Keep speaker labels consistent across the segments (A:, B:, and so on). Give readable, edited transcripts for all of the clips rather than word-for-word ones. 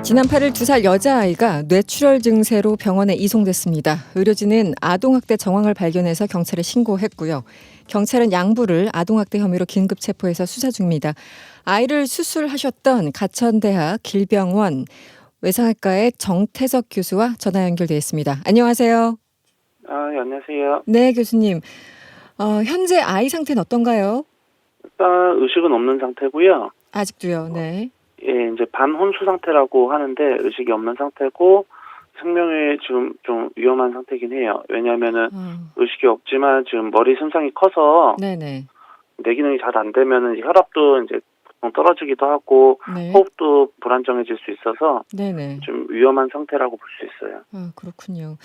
A: 지난 8일 2살 여자아이가 뇌출혈 증세로 병원에 이송됐습니다. 의료진은 아동학대 정황을 발견해서 경찰에 신고했고요. 경찰은 양부를 아동학대 혐의로 긴급 체포해서 수사 중입니다. 아이를 수술하셨던 가천대학 길병원 외상학과의 정태석 교수와 전화 연결돼 있습니다. 안녕하세요.
B: 네, 안녕하세요.
A: 네, 교수님. 현재 아이 상태는 어떤가요?
B: 일단 의식은 없는 상태고요.
A: 아직도요. 네.
B: 예, 이제 반혼수 상태라고 하는데 의식이 없는 상태고 생명이 지금 좀 위험한 상태긴 해요. 왜냐하면은 의식이 없지만 지금 머리 손상이 커서
A: 네네.
B: 뇌 기능이 잘 안 되면은 혈압도 이제 보통 떨어지기도 하고
A: 네.
B: 호흡도 불안정해질 수 있어서
A: 네네.
B: 좀 위험한 상태라고 볼 수 있어요.
A: 그렇군요.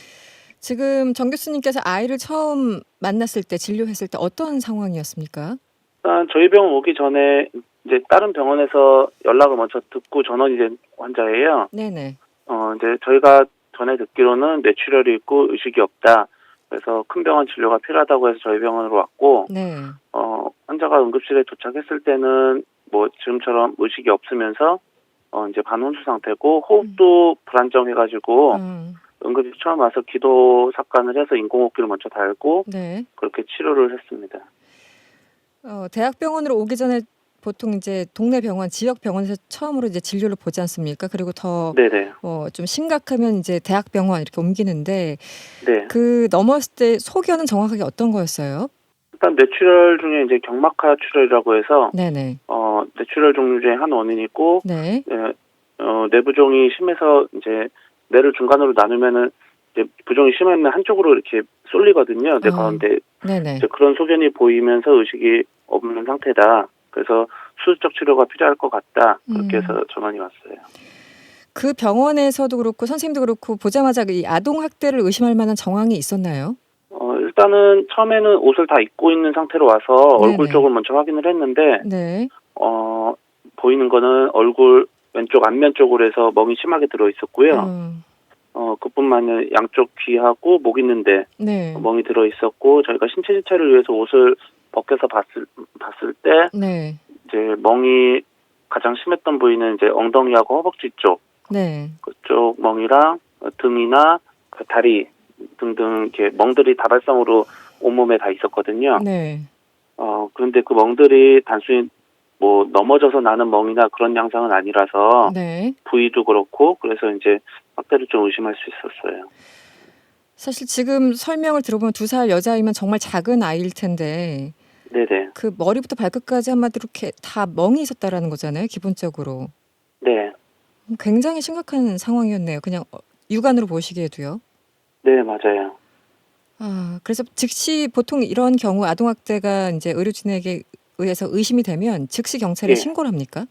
A: 지금 정 교수님께서 아이를 처음 만났을 때, 진료했을 때 어떤 상황이었습니까?
B: 일단 저희 병원 오기 전에 이제 다른 병원에서 연락을 먼저 듣고 전원이 된 환자예요.
A: 네네.
B: 이제 저희가 전에 듣기로는 뇌출혈이 있고 의식이 없다. 그래서 큰 병원 진료가 필요하다고 해서 저희 병원으로 왔고,
A: 네.
B: 환자가 응급실에 도착했을 때는 뭐 지금처럼 의식이 없으면서 이제 반혼수 상태고 호흡도 불안정해가지고 응급실 처음 와서 기도 삭간을 해서 인공호흡기를 먼저 달고
A: 네.
B: 그렇게 치료를 했습니다.
A: 대학병원으로 오기 전에 보통 이제 동네 병원, 지역 병원에서 처음으로 이제 진료를 보지 않습니까? 그리고 더
B: 네네.
A: 좀 심각하면 이제 대학병원 이렇게 옮기는데
B: 네.
A: 그 넘었을 때 소견은 정확하게 어떤 거였어요?
B: 일단 뇌출혈 중에 이제 경막하 출혈이라고 해서
A: 네네.
B: 뇌출혈 종류 중에 한 원인이고,
A: 네.
B: 뇌부종이 심해서 이제 뇌를 중간으로 나누면은 이제 부종이 심하면 한쪽으로 이렇게 쏠리거든요. 뇌 가운데.
A: 네네.
B: 이제 그런 소견이 보이면서 의식이 없는 상태다. 그래서 수술적 치료가 필요할 것 같다. 그렇게 해서 전원이 왔어요.
A: 그 병원에서도 그렇고 선생님도 그렇고 보자마자 이 아동 학대를 의심할 만한 정황이 있었나요?
B: 일단은 처음에는 옷을 다 입고 있는 상태로 와서 얼굴
A: 네네.
B: 쪽을 먼저 확인을 했는데,
A: 네.
B: 보이는 거는 얼굴 왼쪽 안면 쪽으로 해서 멍이 심하게 들어 있었고요. 그뿐만 아니라 양쪽 귀하고 목 있는데
A: 네.
B: 멍이 들어 있었고, 저희가 신체 진찰을 위해서 옷을 벗겨서 봤을 때
A: 네.
B: 이제 멍이 가장 심했던 부위는 이제 엉덩이하고 허벅지 쪽,
A: 네.
B: 그쪽 멍이랑 등이나 다리 등등 이렇게 멍들이 다발성으로 온몸에 다 있었거든요.
A: 네.
B: 그런데 그 멍들이 단순히 뭐 넘어져서 나는 멍이나 그런 양상은 아니라서
A: 네.
B: 부위도 그렇고, 그래서 이제 학대를 좀 의심할 수 있었어요.
A: 사실 지금 설명을 들어보면 2살 여자아이면 정말 작은 아이일 텐데
B: 네네.
A: 그 머리부터 발끝까지 한마디로 이렇게 다 멍이 있었다라는 거잖아요, 기본적으로.
B: 네.
A: 굉장히 심각한 상황이었네요. 그냥 육안으로 보시기에도요.
B: 네, 맞아요.
A: 그래서 즉시 보통 이런 경우 아동학대가 이제 의료진에게 의해서 의심이 되면 즉시 경찰에
B: 예.
A: 신고를 합니까?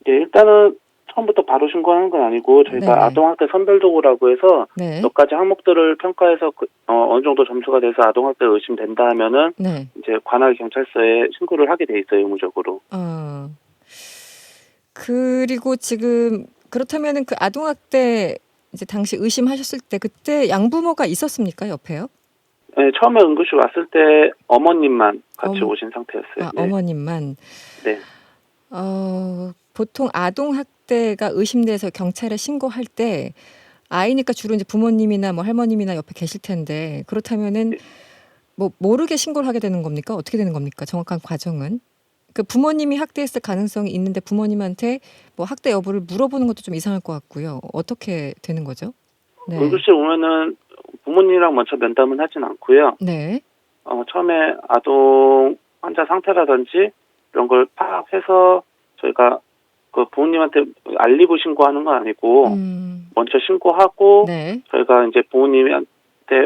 B: 네, 일단은 처음부터 바로 신고하는 건 아니고 저희가
A: 네네.
B: 아동학대 선별도구라고 해서
A: 네.
B: 몇 가지 항목들을 평가해서 어느 정도 점수가 돼서 아동학대 의심된다 하면은
A: 네.
B: 이제 관할 경찰서에 신고를 하게 돼 있어요, 의무적으로.
A: 그리고 지금 그렇다면은 그 아동학대 이제 당시 의심하셨을 때 그때 양부모가 있었습니까, 옆에요?
B: 네, 처음에 응급실 왔을 때 어머님만 같이 오신 상태였어요. 네.
A: 어머님만.
B: 네.
A: 보통 아동학대가 의심돼서 경찰에 신고할 때 아이니까 주로 이제 부모님이나 뭐 할머님이나 옆에 계실 텐데 그렇다면은
B: 네.
A: 뭐 모르게 신고를 하게 되는 겁니까? 어떻게 되는 겁니까? 정확한 과정은? 그 부모님이 학대했을 가능성이 있는데 부모님한테 뭐 학대 여부를 물어보는 것도 좀 이상할 것 같고요. 어떻게 되는 거죠? 네.
B: 응급실 오면은 부모님이랑 먼저 면담은 하진 않고요.
A: 네.
B: 처음에 아동 환자 상태라든지 이런 걸 파악해서 저희가 그 부모님한테 알리고 신고하는 건 아니고 먼저 신고하고
A: 네.
B: 저희가 이제 부모님한테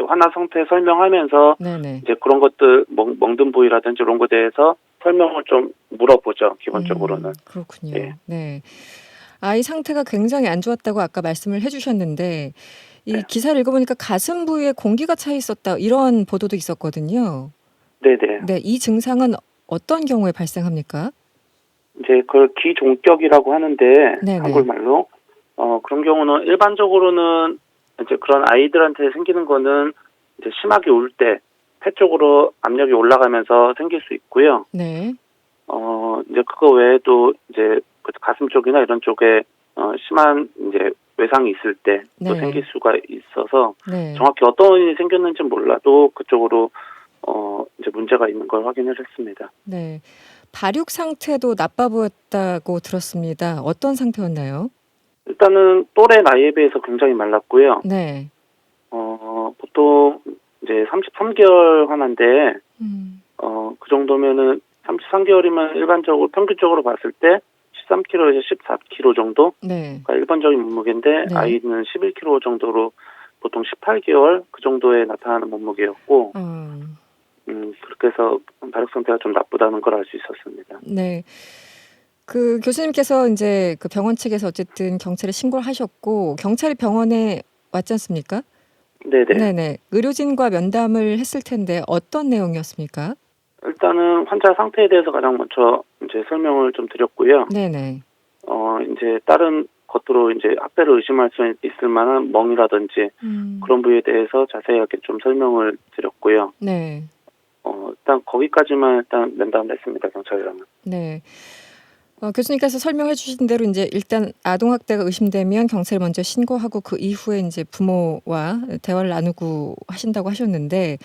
B: 환자 상태 설명하면서
A: 네네.
B: 이제 그런 것들 멍든 부위라든지 이런 거에 대해서 설명을 좀 물어보죠, 기본적으로는.
A: 그렇군요.
B: 예.
A: 네. 아이 상태가 굉장히 안 좋았다고 아까 말씀을 해주셨는데 이
B: 네.
A: 기사를 읽어보니까 가슴 부위에 공기가 차 있었다 이런 보도도 있었거든요.
B: 네네.
A: 네, 이 증상은 어떤 경우에 발생합니까?
B: 이제 그걸 기종격이라고 하는데
A: 네네.
B: 한국말로 그런 경우는 일반적으로는 이제 그런 아이들한테 생기는 거는 이제 심하게 울 때 폐 쪽으로 압력이 올라가면서 생길 수 있고요.
A: 네.
B: 이제 그거 외에도 이제 가슴 쪽이나 이런 쪽에 심한 이제 외상이 있을 때 또
A: 네.
B: 생길 수가 있어서
A: 네.
B: 정확히 어떤 원인이 생겼는지 몰라도 그쪽으로 이제 문제가 있는 걸 확인을 했습니다.
A: 네. 발육 상태도 나빠 보였다고 들었습니다. 어떤 상태였나요?
B: 일단은 또래 나이에 비해서 굉장히 말랐고요.
A: 네.
B: 보통 이제 33개월 하나인데
A: 음.
B: 그 정도면은 33개월이면 일반적으로 평균적으로 봤을 때 13kg에서 14kg 정도?
A: 네.
B: 가 일반적인 몸무게인데
A: 네.
B: 아이는 11kg 정도로 보통 18개월 그 정도에 나타나는 몸무게였고 그렇게 해서 발육 상태가 좀 나쁘다는 걸 알 수 있었습니다.
A: 네. 그 교수님께서 이제 그 병원 측에서 어쨌든 경찰에 신고를 하셨고 경찰이 병원에 왔지 않습니까?
B: 네네.
A: 네네. 의료진과 면담을 했을 텐데 어떤 내용이었습니까?
B: 일단은 환자 상태에 대해서 가장 먼저 이제 설명을 좀 드렸고요.
A: 네네.
B: 이제 다른 것으로 이제 학대를 의심할 수 있을 만한 멍이라든지 그런 부위에 대해서 자세하게 좀 설명을 드렸고요.
A: 네.
B: 일단 거기까지만 일단 면담을 했습니다, 경찰이랑은.
A: 네. 교수님께서 설명해 주신 대로 이제 일단 아동학대가 의심되면 경찰에 먼저 신고하고 그 이후에 이제 부모와 대화를 나누고 하신다고 하셨는데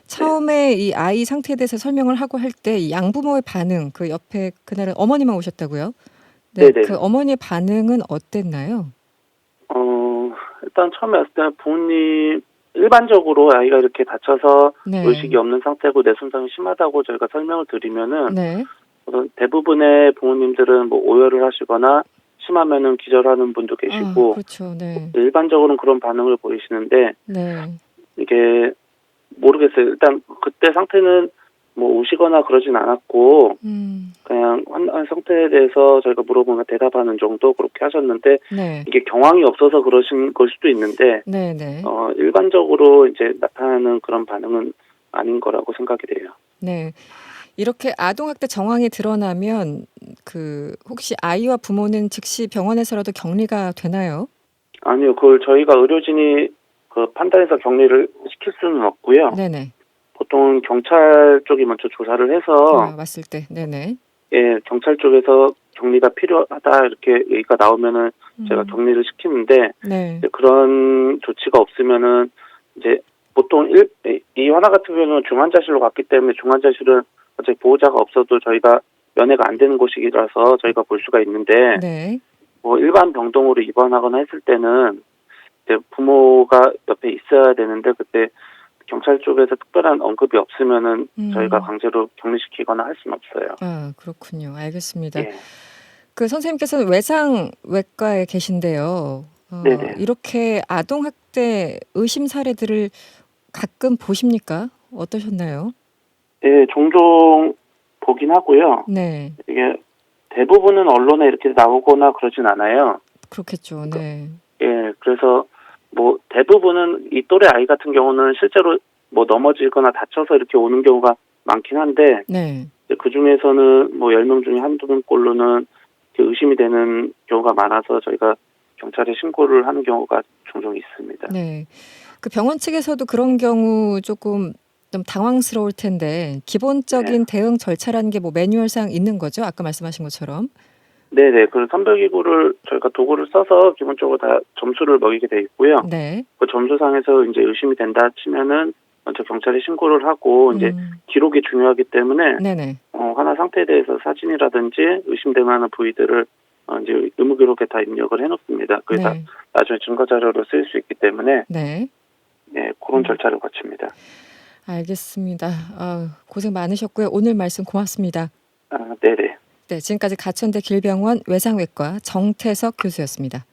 A: 처음에 이 아이 상태에 대해서 설명을 하고 할 때 양부모의 반응, 그 옆에 그날은 어머니만 오셨다고요? 네.
B: 네네.
A: 그 어머니의 반응은 어땠나요?
B: 일단 처음에 왔을 때는 부모님 일반적으로 아이가 이렇게 다쳐서
A: 네.
B: 의식이 없는 상태고 뇌 손상이 심하다고 저희가 설명을 드리면은
A: 네.
B: 대부분의 부모님들은 뭐 오열을 하시거나 심하면은 기절하는 분도 계시고
A: 그렇죠. 네.
B: 일반적으로는 그런 반응을 보이시는데
A: 네.
B: 이게 모르겠어요. 일단 그때 상태는 뭐 우시거나 그러진 않았고 그냥 한 상태에 대해서 저희가 물어보면 대답하는 정도 그렇게 하셨는데
A: 네.
B: 이게 경황이 없어서 그러신 걸 수도 있는데
A: 네. 네.
B: 일반적으로 이제 나타나는 그런 반응은 아닌 거라고 생각이 돼요.
A: 네. 이렇게 아동학대 정황이 드러나면 그 혹시 아이와 부모는 즉시 병원에서라도 격리가 되나요?
B: 아니요, 그걸 저희가 의료진이 그 판단해서 격리를 시킬 수는 없고요.
A: 네네.
B: 보통 경찰 쪽이 먼저 조사를 해서
A: 왔을 때, 네네.
B: 예, 경찰 쪽에서 격리가 필요하다 이렇게 얘기가 나오면은 제가 격리를 시키는데
A: 네.
B: 이제 그런 조치가 없으면은 이제 보통 이 환아 같은 경우는 중환자실로 갔기 때문에 중환자실은 어차피 보호자가 없어도 저희가 면회가 안 되는 곳이라서 저희가 볼 수가 있는데
A: 네.
B: 뭐 일반 병동으로 입원하거나 했을 때는 이제 부모가 옆에 있어야 되는데 그때 경찰 쪽에서 특별한 언급이 없으면은 저희가 강제로 격리시키거나 할 수는 없어요.
A: 그렇군요. 알겠습니다.
B: 예.
A: 그 선생님께서는 외상외과에 계신데요.
B: 네네.
A: 이렇게 아동학대 의심 사례들을 가끔 보십니까? 어떠셨나요?
B: 예, 종종 보긴 하고요.
A: 네.
B: 이게 대부분은 언론에 이렇게 나오거나 그러진 않아요.
A: 그렇겠죠. 네.
B: 예, 그래서 뭐 대부분은 이 또래 아이 같은 경우는 실제로 뭐 넘어지거나 다쳐서 이렇게 오는 경우가 많긴 한데
A: 네.
B: 그 중에서는 뭐 10명 중에 한두 명꼴로는 의심이 되는 경우가 많아서 저희가 경찰에 신고를 하는 경우가 종종 있습니다.
A: 네. 그 병원 측에서도 그런 경우 조금 좀 당황스러울 텐데 기본적인 대응 절차라는 게 뭐 매뉴얼상 있는 거죠? 아까 말씀하신 것처럼.
B: 네네. 그 선별기구를 저희가 도구를 써서 기본적으로 다 점수를 먹이게 돼 있고요.
A: 네.
B: 그 점수상에서 이제 의심이 된다 치면은 먼저 경찰에 신고를 하고 이제 기록이 중요하기 때문에
A: 네네.
B: 환아 상태에 대해서 사진이라든지 의심될 만한 부위들을 이제 의무 기록에 다 입력을 해놓습니다. 그게 다 나중에 증거 자료로 쓰일 수 있기 때문에
A: 네.
B: 네, 그런 절차를 거칩니다.
A: 알겠습니다. 고생 많으셨고요. 오늘 말씀 고맙습니다.
B: 네네.
A: 네, 지금까지 가천대 길병원 외상외과 정태석 교수였습니다.